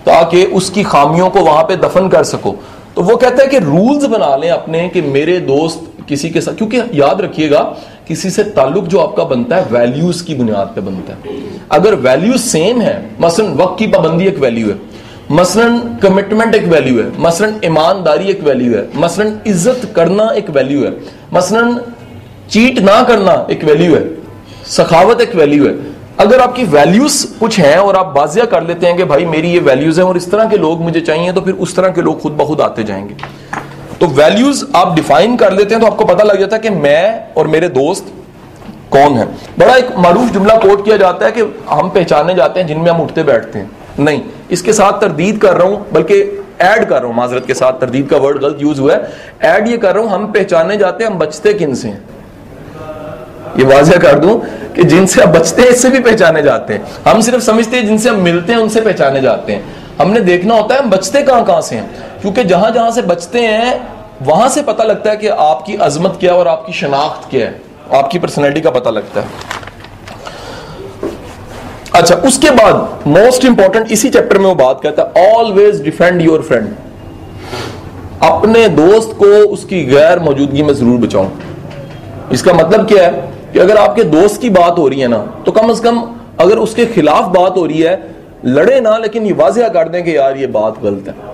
ताकि उसकी खामियों को वहां पे दफन कर सको। तो वो कहता है कि रूल्स बना लें अपने कि मेरे दोस्त किसी के साथ, क्योंकि याद रखिएगा किसी से ताल्लुक जो आपका बनता है वैल्यूज की बुनियाद पे बनता है। अगर वैल्यूज सेम है, मसलन वक्त की पाबंदी एक वैल्यू है, मसलन कमिटमेंट एक वैल्यू है, मसलन ईमानदारी एक वैल्यू है, मसलन इज्जत करना एक वैल्यू है, मसलन चीट ना करना एक वैल्यू है, सखावत एक वैल्यू है। अगर आपकी वैल्यूज कुछ हैं और आप बाजिया कर लेते हैं कि भाई मेरी ये वैल्यूज हैं और इस तरह के लोग मुझे चाहिए, तो फिर उस तरह के लोग खुद ब खुद आते जाएंगे। तो वैल्यूज आप डिफाइन कर लेते हैं तो आपको पता लग जाता है कि मैं और मेरे दोस्त कौन है। बड़ा एक मारूफ जुमला कोट किया जाता है कि हम पहचाने जाते हैं जिनमें हम उठते बैठते हैं। नहीं, इसके साथ तरदीद कर रहा हूं, बल्कि ऐड कर रहा हूं, माजरत के साथ तरदीद का वर्ड गलत यूज हुआ है, ऐड ये कर रहा हूं, हम पहचाने जाते हैं, हम बचते किन से हैं। ये वाज़ेह कर दूं कि जिनसे आप बचते हैं इससे भी पहचाने जाते हैं। हम सिर्फ समझते हैं जिनसे हम मिलते हैं उनसे पहचाने जाते हैं, हमने देखना होता है हम बचते कहां से हैं, क्योंकि जहां जहां से बचते हैं वहां से पता लगता है कि आपकी अजमत क्या है और आपकी शनाख्त क्या है, आपकी पर्सनैलिटी का पता लगता है। अच्छा, उसके बाद मोस्ट इंपॉर्टेंट इसी चैप्टर में वो बात कहता है, ऑलवेज डिफेंड योर फ्रेंड। अपने दोस्त को उसकी गैर मौजूदगी में जरूर बचाओ। इसका मतलब क्या है कि अगर आपके दोस्त की बात हो रही है ना, तो कम से कम अगर उसके खिलाफ बात हो रही है, लड़े ना, लेकिन ये वाज़ेह कर दें कि यार ये बात गलत है।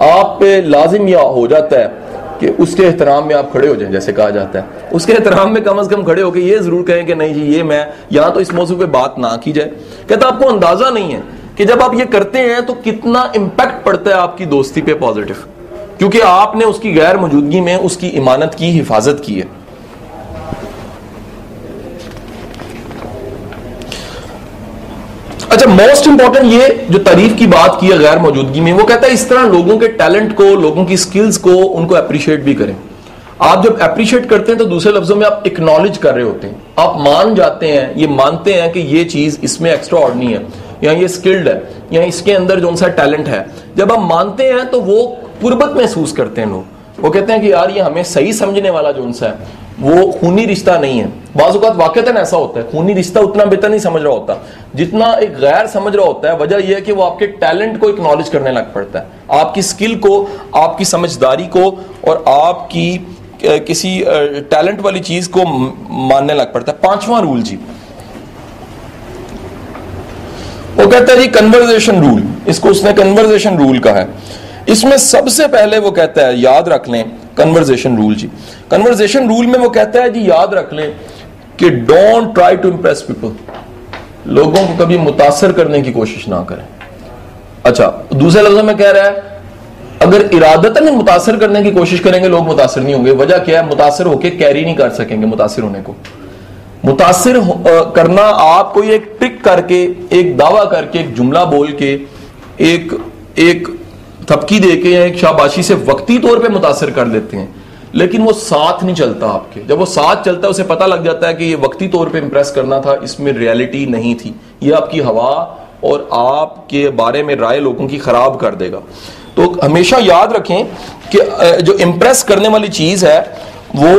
आप पे लाजिम या हो जाता है कि उसके एहतराम में आप खड़े हो जाएं, जैसे कहा जाता है, उसके एहतराम में कम से कम खड़े होकर ये जरूर कहें कि नहीं जी ये मैं यहाँ तो इस मौजू पे बात ना की जाए। कहता आपको अंदाजा नहीं है कि जब आप ये करते हैं तो कितना इंपैक्ट पड़ता है आपकी दोस्ती पे पॉजिटिव, क्योंकि आपने उसकी गैर मौजूदगी में उसकी इमानत की हिफाजत की है। अच्छा, मोस्ट इंपॉर्टेंट ये जो तारीफ की बात की है गैर मौजूदगी में, वो कहता है इस तरह लोगों के टैलेंट को, लोगों की स्किल्स को, उनको अप्रिशिएट भी करें। आप जब अप्रिशिएट करते हैं तो दूसरे लफ्जों में आप एक्नॉलेज कर रहे होते हैं, आप मान जाते हैं, ये मानते हैं कि ये चीज इसमें एक्स्ट्रा ऑर्डिनरी है, या ये स्किल्ड है, या इसके अंदर जो सा टैलेंट है। जब आप मानते हैं तो वो कुर्बत महसूस करते हैं लोग। वो कहते हैं कि यार ये हमें सही समझने वाला जो सा है वो खूनी रिश्ता नहीं है। बाज़ औक़ात वाक़तन ऐसा होता है, खूनी रिश्ता उतना बेहतर नहीं समझ रहा होता जितना एक गैर समझ रहा होता है। वजह यह है कि वो आपके टैलेंट को एक्नॉलेज करने लग पड़ता है, आपकी स्किल को, आपकी समझदारी को, और आपकी किसी टैलेंट वाली चीज को मानने लग पड़ता है। पांचवा रूल जी, वो कहता है जी कन्वर्जेशन रूल, इसको उसने कन्वर्जेशन रूल कहा है। इसमें सबसे पहले वो कहता है, याद रख लें कन्वर्जेशन रूल जी। कन्वर्जेशन रूल में वो कहता है जी याद रख लें कि don't try to impress people, लोगों को कभी मुतासर करने की कोशिश ना करें। अच्छा, दूसरे लफ्जों में कह रहा है अगर इरादतन मुतासर करने की कोशिश करेंगे लोग मुतासर नहीं होंगे। वजह क्या है? मुतासर होकर कैरी नहीं कर सकेंगे मुतासर होने को। मुतासर करना आप कोई एक ट्रिक करके, एक दावा करके, एक जुमला बोल के, एक थपकी देके या एक शाबाशी से वक्ती तौर पे मुतासर कर लेते हैं, लेकिन वो साथ नहीं चलता आपके। जब वो साथ चलता है उसे पता लग जाता है कि ये वक्ती तौर पे इंप्रेस करना था, इसमें रियलिटी नहीं थी, ये आपकी हवा और आपके बारे में राय लोगों की खराब कर देगा। तो हमेशा याद रखें कि जो इंप्रेस करने वाली चीज है वो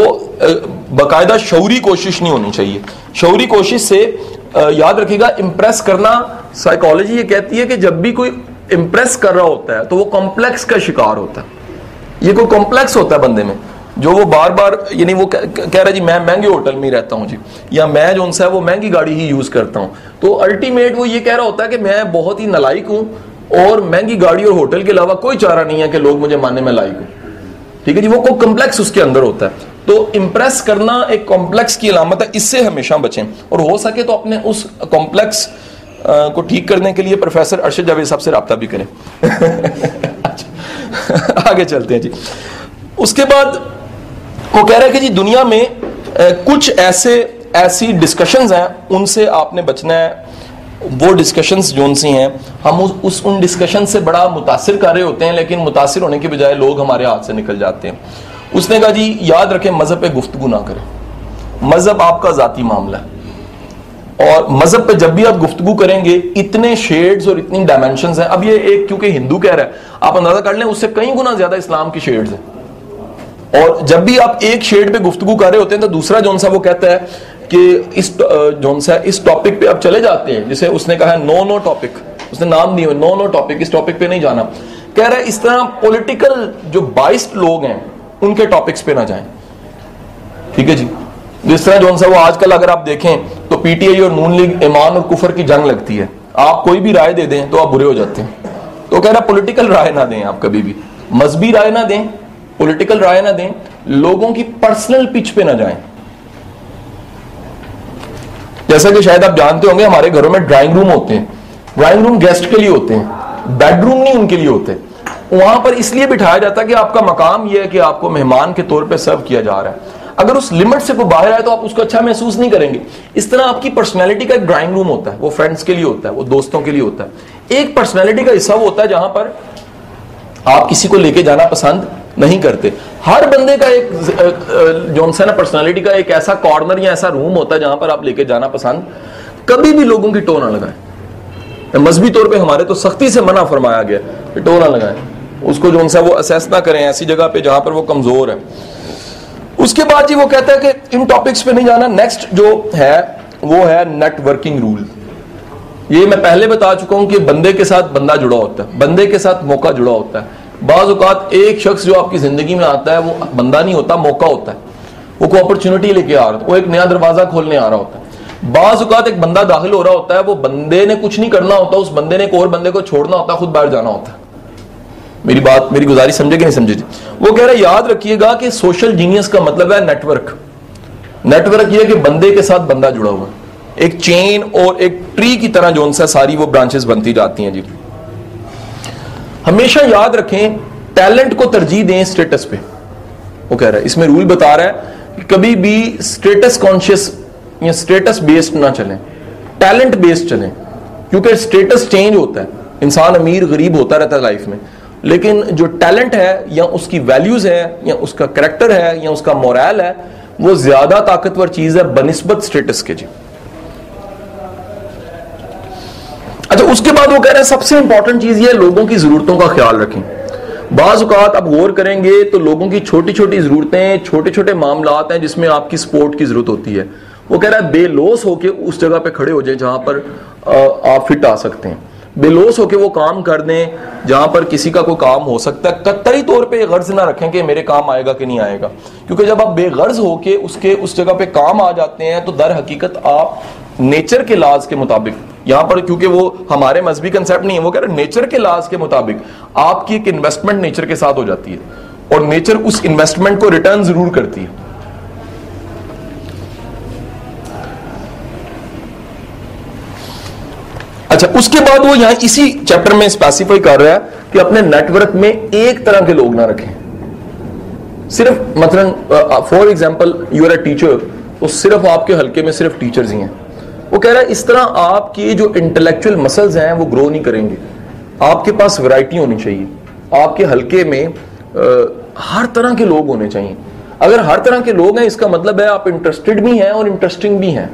बाकायदा शौरी कोशिश नहीं होनी चाहिए। शौरी कोशिश से याद रखिएगा, इंप्रेस करना, साइकोलॉजी ये कहती है कि जब भी कोई इंप्रेस कर रहा होता है तो वो कॉम्प्लेक्स का शिकार होता है। ये कोई कॉम्प्लेक्स होता है बंदे में जो वो बार बार, यानी वो कह रहा है जी मैं महंगे होटल में रहता हूँ जी, या मैं जो उनसे है वो महंगी गाड़ी ही यूज करता हूँ, तो अल्टीमेट वो ये कह रहा होता है कि मैं बहुत ही नालायक हूँ और महंगी गाड़ी और होटल के अलावा कोई चारा नहीं है कि लोग मुझे मानने में लायक हूँ। ठीक है जी, वो कोई कॉम्प्लेक्स उसके अंदर होता है। तो इंप्रेस करना एक कॉम्प्लेक्स की अलामत है, इससे हमेशा बचें, और हो सके तो अपने उस कॉम्प्लेक्स को ठीक करने के लिए प्रोफेसर अरशद जावेद साहब से रब्ता भी करें। आगे चलते हैं जी। उसके बाद वो कह रहे हैं कि जी दुनिया में कुछ ऐसी डिस्कशंस हैं, उनसे आपने बचना है। वो डिस्कशंस जोन सी हैं, हम उन डिस्कशन से बड़ा मुतासिर कर रहे होते हैं, लेकिन मुतासिर होने के बजाय लोग हमारे हाथ से निकल जाते हैं। उसने कहा जी याद रखें मजहब पे गुफ्तगू ना करें, मजहब आपका जाती मामला है, और मजहब पे जब भी आप गुफ्तगू करेंगे इतने शेड्स और इतनी डायमेंशंस हैं। अब ये एक क्योंकि हिंदू कह रहा है, आप अंदाजा कर लें उससे कई गुना ज्यादा इस्लाम की शेड्स हैं। और जब भी आप एक शेड पे गुफ्तगू कर रहे होते हैं तो दूसरा जोन सा वो कहता है कि इस जोन सा इस टॉपिक पे आप चले जाते हैं, जिसे उसने कहा है नो टॉपिक, उसने नाम नहीं हुआ, नो टॉपिक, इस टॉपिक पे नहीं जाना। कह रहा है इस तरह पॉलिटिकल जो बाइस्ड लोग हैं उनके टॉपिक्स पे ना जाएं। ठीक है जी। जिस तरह जो सा वो आजकल अगर आप देखें तो पीटीआई और नून लीग ईमान और कुफर की जंग लगती है। आप कोई भी राय दे दें तो आप बुरे हो जाते हैं। तो कह रहा पॉलिटिकल राय ना दें, आप कभी भी मजहबी राय ना दें, पॉलिटिकल राय ना दें, लोगों की पर्सनल पिच पे ना जाएं। जैसा कि शायद आप जानते होंगे हमारे घरों में ड्राइंग रूम होते हैं। ड्राइंग रूम गेस्ट के लिए होते हैं, बेडरूम नहीं उनके लिए होते। वहां पर इसलिए बिठाया जाता है कि आपका मकाम यह है कि आपको मेहमान के तौर पे सर्व किया जा रहा है। अगर उस लिमिट से कोई बाहर आए तो आप उसको अच्छा महसूस नहीं करेंगे। इस तरह आपकी पर्सनैलिटी का एक ड्राइंग रूम होता है, वो फ्रेंड्स के लिए होता है, वो दोस्तों के लिए होता है। एक पर्सनैलिटी का हिस्सा होता है जहां पर आप किसी को लेके जाना पसंद नहीं करते। हर बंदे का एक जो ना पर्सनैलिटी का एक ऐसा कॉर्नर या ऐसा रूम होता है जहां पर आप लेके जाना पसंद कभी भी लोगों की टो ना लगाए। मजहबी तौर पे हमारे तो सख्ती से मना फरमाया गया कि टो ना लगाए, उसको जो सा वो असेस ना करें ऐसी जगह पे जहां पर वो कमजोर है। उसके बाद जी वो कहता है कि इन टॉपिक्स पे नहीं जाना। नेक्स्ट जो है वो है नेटवर्किंग रूल। ये मैं पहले बता चुका हूं कि बंदे के साथ बंदा जुड़ा होता है, बंदे के साथ मौका जुड़ा होता है। बाज़ औक़ात एक शख्स जो आपकी जिंदगी में आता है वो बंदा नहीं होता, मौका होता है। वो कोई अपॉर्चुनिटी लेके आ रहा है, वो एक नया दरवाजा खोलने आ रहा होता है। बाज़ औक़ात एक बंदा दाखिल हो रहा होता है, वो बंदे ने कुछ नहीं करना होता, उस बंदे ने एक और बंदे को छोड़ना होता है, खुद बाहर जाना होता है। मेरी गुजारिश समझे कि नहीं समझे जी? वो कह रहा है याद रखिएगा कि सोशल जीनियस का मतलब है नेटवर्क। नेटवर्क ये कि बंदे के साथ बंदा जुड़ा हुआ है, एक चेन और एक ट्री की तरह जो उनसे सारी वो ब्रांचेस बनती जाती हैं जी। हमेशा याद रखें टैलेंट को तरजीह दें स्टेटस पे। वो कह रहा है इसमें रूल बता रहा है कि कभी भी स्टेटस कॉन्शियस या स्टेटस बेस्ड ना चलें, टैलेंट बेस्ड चलें। क्योंकि स्टेटस चेंज होता है, इंसान अमीर गरीब होता रहता है लाइफ में, लेकिन जो टैलेंट है या उसकी वैल्यूज है या उसका कैरेक्टर है या उसका मोरल है वो ज्यादा ताकतवर चीज है बनिस्बत स्टेटस के जी। अच्छा, उसके बाद वो कह रहे हैं सबसे इंपॉर्टेंट चीज ये लोगों की जरूरतों का ख्याल रखें। बाज़ औक़ात आप गौर करेंगे तो लोगों की छोटी छोटी जरूरतें, छोटे छोटे मामलात हैं जिसमें आपकी सपोर्ट की जरूरत होती है। वो कह रहा है बेलोस होके उस जगह पे खड़े हो जाए जहां पर आप फिट आ सकते हैं, बेलोस होके वो काम कर दें जहां पर किसी का कोई काम हो सकता है। कतई तौर पे गर्ज ना रखें कि मेरे काम आएगा कि नहीं आएगा, क्योंकि जब आप बेगर्ज होके उस जगह पे काम आ जाते हैं तो दर हकीकत आप नेचर के लाज के मुताबिक, यहां पर क्योंकि वो हमारे मजहबी कंसेप्ट नहीं है, वो कह रहे नेचर के लाज के मुताबिक आपकी एक इन्वेस्टमेंट नेचर के साथ हो जाती है और नेचर उस इन्वेस्टमेंट को रिटर्न जरूर करती है। अच्छा, उसके बाद वो यहां इसी चैप्टर में स्पेसिफाई कर रहा है कि अपने नेटवर्क में एक तरह के लोग ना रखें। सिर्फ मतलब for example you are a teacher, तो सिर्फ आपके हल्के में सिर्फ टीचर्स ही हैं। वो कह रहा है इस तरह आपकी जो इंटेलेक्चुअल मसल्स हैं वो ग्रो नहीं करेंगे। आपके पास वैरायटी होनी चाहिए, आपके हल्के में हर तरह के लोग होने चाहिए। अगर हर तरह के लोग हैं इसका मतलब है आप इंटरेस्टेड भी हैं और इंटरेस्टिंग भी हैं।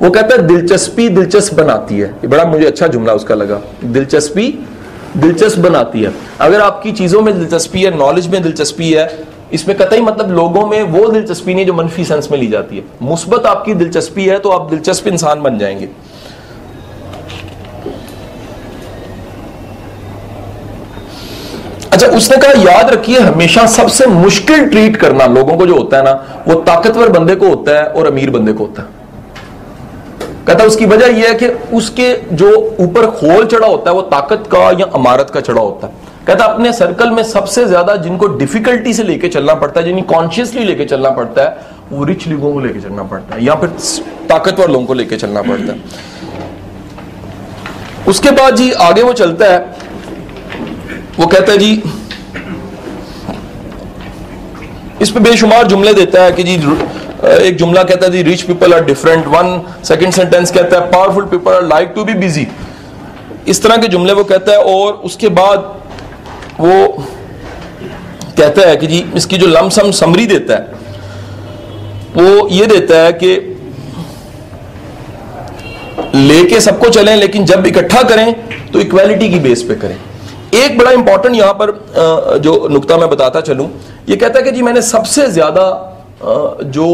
वो कहता है दिलचस्पी दिलचस्प बनाती है। ये बड़ा मुझे अच्छा जुमला उसका लगा, दिलचस्पी दिलचस्प बनाती है। अगर आपकी चीजों में दिलचस्पी है, नॉलेज में दिलचस्पी है, इसमें कतई मतलब लोगों में वो दिलचस्पी नहीं जो मनफी सेंस में ली जाती है। मुस्बत आपकी दिलचस्पी है तो आप दिलचस्प इंसान बन जाएंगे। अच्छा, उसने कहा याद रखिए हमेशा सबसे मुश्किल ट्रीट करना लोगों को जो होता है ना वो ताकतवर बंदे को होता है और अमीर बंदे को होता है। कहता उसकी वजह यह है कि उसके जो ऊपर खोल चढ़ा होता है वो ताकत का या अमारत का चढ़ा होता है। कहता अपने सर्कल में सबसे ज्यादा जिनको डिफिकल्टी से लेके चलना पड़ता है, जिन्हें कॉन्शियसली लेके चलना पड़ता है, वो रिच लोगों को लेके चलना पड़ता है या फिर ताकतवर लोगों को लेके चलना पड़ता है। उसके बाद जी आगे वो चलता है, वो कहता है जी इस पे बेशुमार जुमले देता है कि जी एक जुमला कहता है जी rich people are different, one second sentence कहता है powerful people are like to be busy. इस तरह के जुमले वो कहता है। और उसके बाद वो कहता है कि जी इसकी जो लमसम समरी देता है वो ये देता है कि लेके सबको चलें लेकिन जब इकट्ठा करें तो इक्वालिटी की बेस पे करें। एक बड़ा इंपॉर्टेंट यहां पर जो नुक्ता मैं बताता चलूं, ये कहता है कि जी मैंने सबसे ज्यादा जो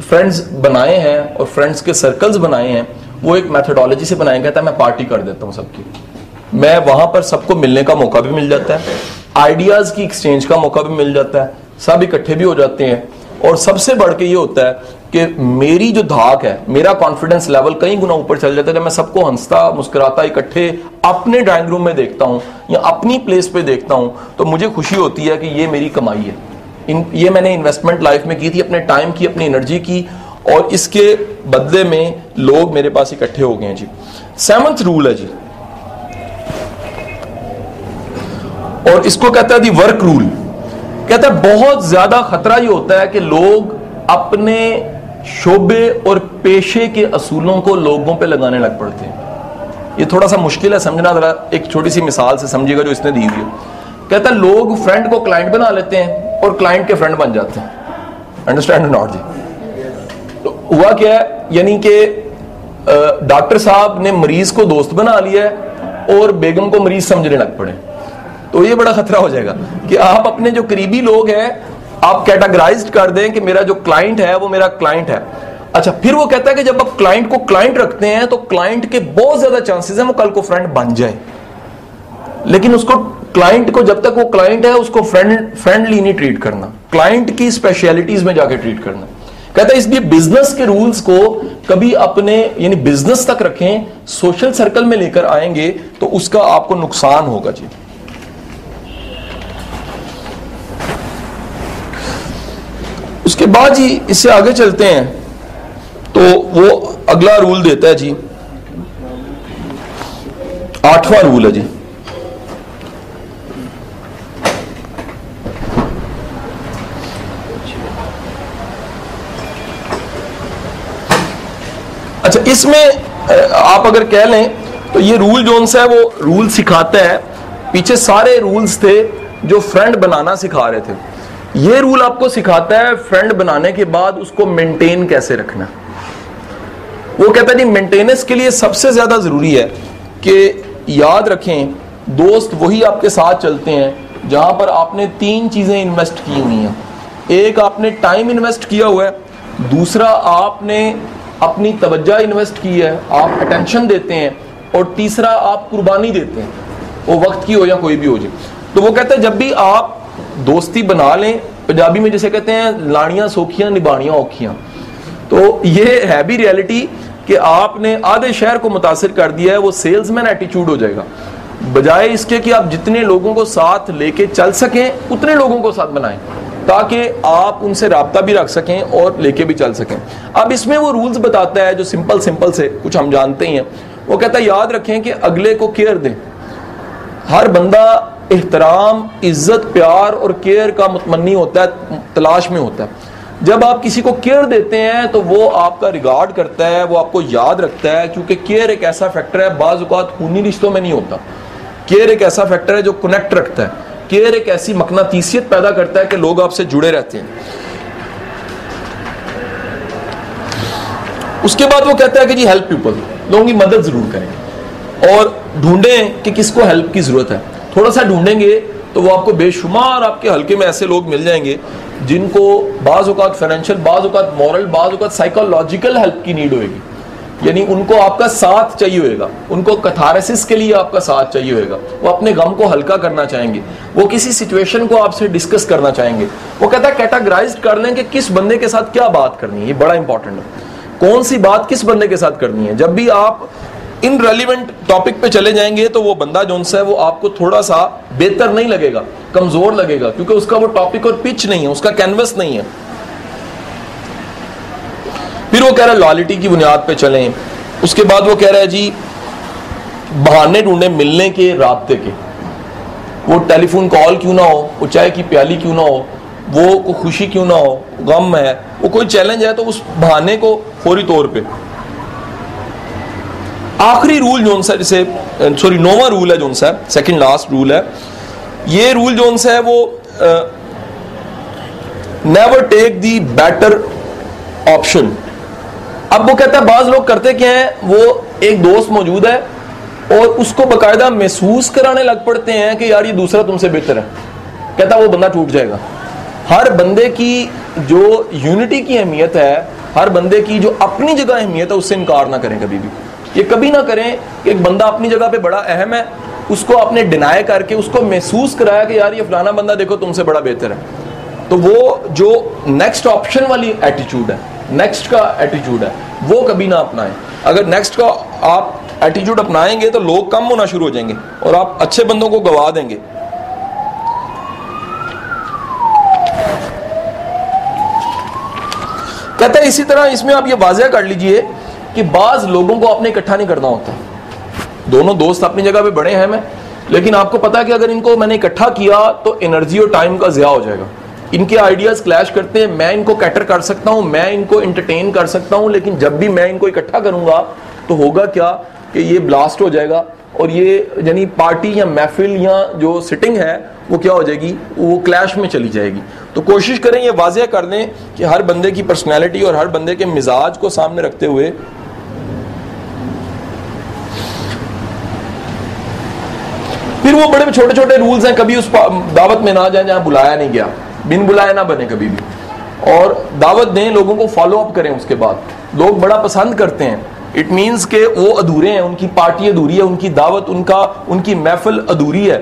फ्रेंड्स बनाए हैं और फ्रेंड्स के सर्कल्स बनाए हैं वो एक मेथोडोलॉजी से बनाए। कहता है मैं पार्टी कर देता हूं सबकी, मैं वहां पर सबको मिलने का मौका भी मिल जाता है, आइडियाज की एक्सचेंज का मौका भी मिल जाता है, सब इकट्ठे भी हो जाते हैं और सबसे बढ़ के ये होता है कि मेरी जो धाक है, मेरा कॉन्फिडेंस लेवल कई गुना ऊपर चल जाता है जब मैं सबको हंसता मुस्कुराता इकट्ठे अपने ड्राइंग रूम में देखता हूं या अपनी प्लेस पे देखता हूं, तो मुझे खुशी होती है कि ये मेरी कमाई है, ये मैंने इन्वेस्टमेंट लाइफ में की थी, अपने टाइम की, अपनी एनर्जी की, और इसके बदले में लोग मेरे पास इकट्ठे हो गए हैं जी। 7th रूल है जी, और इसको कहता है दी वर्क रूल। कहता है बहुत ज्यादा खतरा ये होता है कि लोग अपने शोबे और पेशे के असूलों को लोगों पे लगाने लग पड़ते हैं। ये थोड़ा सा मुश्किल है समझना, जरा एक छोटी सी मिसाल से समझिएगा जो इसने दी हुई है। कहता है लोग फ्रेंड को क्लाइंट बना लेते हैं और क्लाइंट के फ्रेंड बन जाते हैं। अंडरस्टैंड नॉट जी? तो हुआ क्या है, यानी कि डॉक्टर साहब ने मरीज को दोस्त बना लिया है और बेगम को मरीज समझने लग पड़े, तो ये बड़ा खतरा हो जाएगा कि आप अपने जो करीबी लोग हैं आप कैटेगराइज्ड कर दें कि मेरा जो क्लाइंट है वो मेरा क्लाइंट है। अच्छा, फिर वो कहता है कि जब आप क्लाइंट को क्लाइंट रखते हैं तो क्लाइंट के बहुत ज्यादा चांसेस हैं वो कल को फ्रेंड बन जाए, लेकिन उसको क्लाइंट को जब तक वो क्लाइंट है उसको फ्रेंडली नहीं ट्रीट करना, क्लाइंट की स्पेशलिटीज में जाके ट्रीट करना। कहता है इसलिए बिजनेस के रूल्स को कभी अपने यानी बिजनेस तक रखें, सोशल सर्कल में लेकर आएंगे तो उसका आपको नुकसान होगा जी। उसके बाद जी इससे आगे चलते हैं तो वो अगला रूल देता है जी, 8वां रूल है जी। अच्छा, इसमें आप अगर कह लें तो ये रूल जोन सा है वो रूल सिखाता है, पीछे सारे रूल्स थे जो फ्रेंड बनाना सिखा रहे थे, ये रूल आपको सिखाता है फ्रेंड बनाने के बाद उसको मेंटेन कैसे रखना। वो कहता है जी मेंटेनेंस के लिए सबसे ज्यादा जरूरी है कि याद रखें दोस्त वही आपके साथ चलते हैं जहां पर आपने 3 चीजें इन्वेस्ट की हुई हैं। एक आपने टाइम इन्वेस्ट किया हुआ है, दूसरा आपने अपनी तवज्जो इन्वेस्ट की है, आप अटेंशन देते हैं, और तीसरा आप कुर्बानी देते हैं, वो वक्त की हो या कोई भी हो जाए। तो वो कहता है जब भी आप दोस्ती बना लें, पंजाबी में जैसे कहते हैं लाड़ियां सोखियां निभानियां औखियां, तो ये है भी रियलिटी कि आपने आधे शहर को मुतासिर कर दिया है, वो सेल्समैन एटीट्यूड हो जाएगा। बजाय इसके कि आप जितने लोगों को साथ लेके चल सकें उतने लोगों को साथ बनाएं ताकि आप उनसे राब्ता भी रख सकें और लेके भी चल सकें। अब इसमें वो रूल्स बताता है जो सिंपल से कुछ हम जानते ही हैं। वो कहता है याद रखें कि अगले को केयर दें, हर बंदा एहतराम, इज्जत, प्यार और केयर का मुतमन्नी होता है, तलाश में होता है। जब आप किसी को केयर देते हैं तो वो आपका रिगार्ड करता है, वो आपको याद रखता है, क्योंकि केयर एक ऐसा फैक्टर है, बाज़ औक़ात खूनी रिश्तों में नहीं होता। केयर एक ऐसा फैक्टर है जो कनेक्ट रखता है, केयर एक ऐसी मकनातीसियत पैदा करता है कि लोग आपसे जुड़े रहते हैं। उसके बाद वो कहता है कि जी हेल्प पीपल, लोगों की मदद जरूर करें और ढूंढें कि किसको हेल्प की जरूरत है। थोड़ा सा ढूंढेंगे तो वो आपको बेशुमार आपके हल्के में ऐसे लोग मिल जाएंगे जिनको बाज़ औक़ात फाइनेंशियल, बाज़ औक़ात मॉरल, बाज़ औक़ात साइकोलॉजिकल हेल्प की नीड होगी, यानी उनको आपका साथ चाहिए होगा, उनको कैथारसिस के लिए आपका साथ चाहिए होगा, वो अपने गम को हल्का करना चाहेंगे, वो किसी सिचुएशन को आपसे डिस्कस करना चाहेंगे। वो कहता है कैटेगराइज कर लें कि किस बंदे के साथ क्या बात करनी है, ये बड़ा इंपॉर्टेंट है, कौन सी बात किस बंदे के साथ करनी है। जब भी आप इन रेलिवेंट टॉपिक पे चले जाएंगे तो वो बंदा जो है वो आपको थोड़ा सा बेहतर नहीं लगेगा, कमजोर लगेगा, क्योंकि उसका वो टॉपिक और पिच नहीं है, उसका कैनवस नहीं है। फिर वो कह रहा है लॉयल्टी की बुनियाद पे चलें। उसके बाद वो कह रहा है जी बहाने ढूंढे मिलने के, राब्ते के, वो टेलीफोन कॉल क्यों ना हो, वो चाय की प्याली क्यों ना हो, वो को खुशी क्यों ना हो, गम है, वो कोई चैलेंज है तो उस बहाने को फौरी तौर पे। आखिरी रूल जोन सा जिसे सॉरी 9वां रूल है जोन सा, सेकंड लास्ट रूल है, ये रूल जोन सा है वो never take the better option. अब वो कहता है बाज लोग करते क्या है, वो एक दोस्त मौजूद है और उसको बकायदा महसूस कराने लग पड़ते हैं कि यार ये दूसरा तुमसे बेहतर है, कहता वो बंदा टूट जाएगा। हर बंदे की जो यूनिटी की अहमियत है, हर बंदे की जो अपनी जगह अहमियत है, उससे इनकार ना करें कभी भी। ये कभी ना करें कि एक बंदा अपनी जगह पे बड़ा अहम है, उसको आपने डिनाई करके उसको महसूस कराया कि यार ये फलाना बंदा देखो तुमसे बड़ा बेहतर है, तो तो वो जो नेक्स्ट ऑप्शन वाली एटीट्यूड है, नेक्स्ट का एटीट्यूड है, वो कभी ना अपनाएं। अगर नेक्स्ट का आप एटीट्यूड अपनाएंगे तो लोग कम होना शुरू हो जाएंगे और आप अच्छे बंदों को गवा देंगे। कहते हैं इसी तरह इसमें आप ये वाज़ेह कर लीजिए कि बाज लोगों को आपने इकट्ठा नहीं करना होता। दोनों दोस्त अपनी जगह पे बड़े हैं, मैं लेकिन आपको पता है कि अगर इनको मैंने इकट्ठा किया तो एनर्जी और टाइम का ज़िया हो जाएगा। इनके आइडियाज़ क्लैश करते हैं, मैं इनको कैटर कर सकता हूं, मैं इनको एंटरटेन कर सकता हूं, लेकिन जब भी मैं इनको इकट्ठा करूंगा तो होगा क्या कि ये ब्लास्ट हो जाएगा और ये यानी पार्टी या महफिल या जो सिटिंग है वो क्या हो जाएगी, वो क्लैश में चली जाएगी। तो कोशिश करें ये वाज़ेह कर दें कि हर बंदे की पर्सनैलिटी और हर बंदे के मिजाज को सामने रखते हुए फिर वो बड़े छोटे छोटे रूल्स हैं, कभी उस दावत में ना जाए जहां बुलाया नहीं गया, बिन बुलाया ना बने कभी भी, और दावत दें, लोगों को फॉलो अप करें। उसके बाद लोग बड़ा पसंद करते हैं। इट मीन्स के वो अधूरे हैं, उनकी पार्टी अधूरी है, उनकी दावत, उनकी महफिल अधूरी है,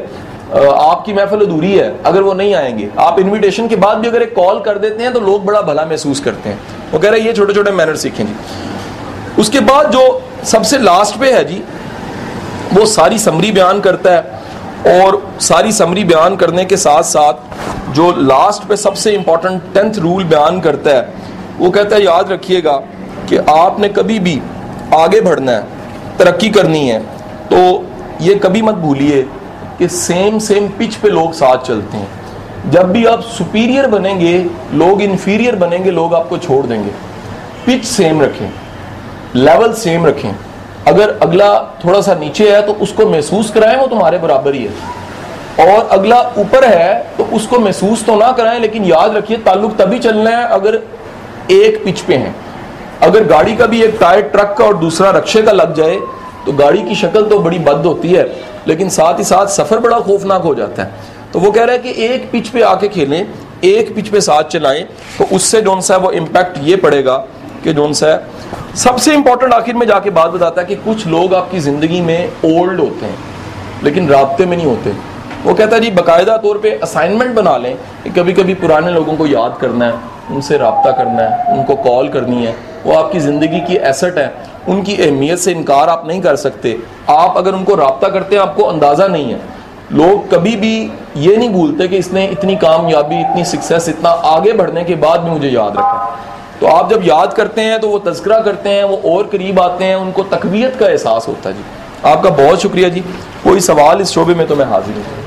आपकी महफिल अधूरी है अगर वो नहीं आएंगे। आप इनविटेशन के बाद भी अगर एक कॉल कर देते हैं तो लोग बड़ा भला महसूस करते हैं। वो कह रहे हैं ये छोटे छोटे मैनर सीखें जी। उसके बाद जो सबसे लास्ट पे है जी, वो सारी समरी बयान करता है, और सारी समरी बयान करने के साथ साथ जो लास्ट पे सबसे इंपॉर्टेंट 10th रूल बयान करता है, वो कहता है याद रखिएगा कि आपने कभी भी आगे बढ़ना है, तरक्की करनी है, तो ये कभी मत भूलिए कि सेम पिच पे लोग साथ चलते हैं। जब भी आप सुपीरियर बनेंगे लोग इन्फीरियर बनेंगे, लोग आपको छोड़ देंगे। पिच सेम रखें, लेवल सेम रखें। अगर अगला थोड़ा सा नीचे है तो उसको महसूस कराएं वो तुम्हारे बराबर ही है, और अगला ऊपर है तो उसको महसूस तो ना कराएं, लेकिन याद रखिए ताल्लुक तभी चलना है अगर एक पिच पे हैं। अगर गाड़ी का भी एक टायर ट्रक का और दूसरा रक्शे का लग जाए तो गाड़ी की शक्ल तो बड़ी बद होती है, लेकिन साथ ही साथ सफर बड़ा खौफनाक हो जाता है। तो वो कह रहा है कि एक पिच पे आके खेलें, एक पिच पे साथ चलाएं, तो उससे जो सा वो इम्पैक्ट ये पड़ेगा कि जो सा सबसे इंपॉर्टेंट आखिर में जाके बात बताता है कि कुछ लोग आपकी जिंदगी में ओल्ड होते हैं लेकिन राब्ते में नहीं होते। वो कहता है जी बाकायदा तौर पे असाइनमेंट बना लें कि कभी कभी पुराने लोगों को याद करना है, उनसे रब्ता करना है, उनको कॉल करनी है। वो आपकी ज़िंदगी की एसेट है, उनकी अहमियत से इनकार आप नहीं कर सकते। आप अगर उनको रब्ता करते हैं आपको अंदाज़ा नहीं है। लोग कभी भी ये नहीं भूलते कि इसने इतनी कामयाबी, इतनी सक्सेस, इतना आगे बढ़ने के बाद भी मुझे याद रखा। तो आप जब याद करते हैं तो वो तज़किरा करते हैं, वो और करीब आते हैं, उनको तकवीयत का एहसास होता है जी। आपका बहुत शुक्रिया जी। कोई सवाल इस शोबे में तो मैं हाजिर हूँ।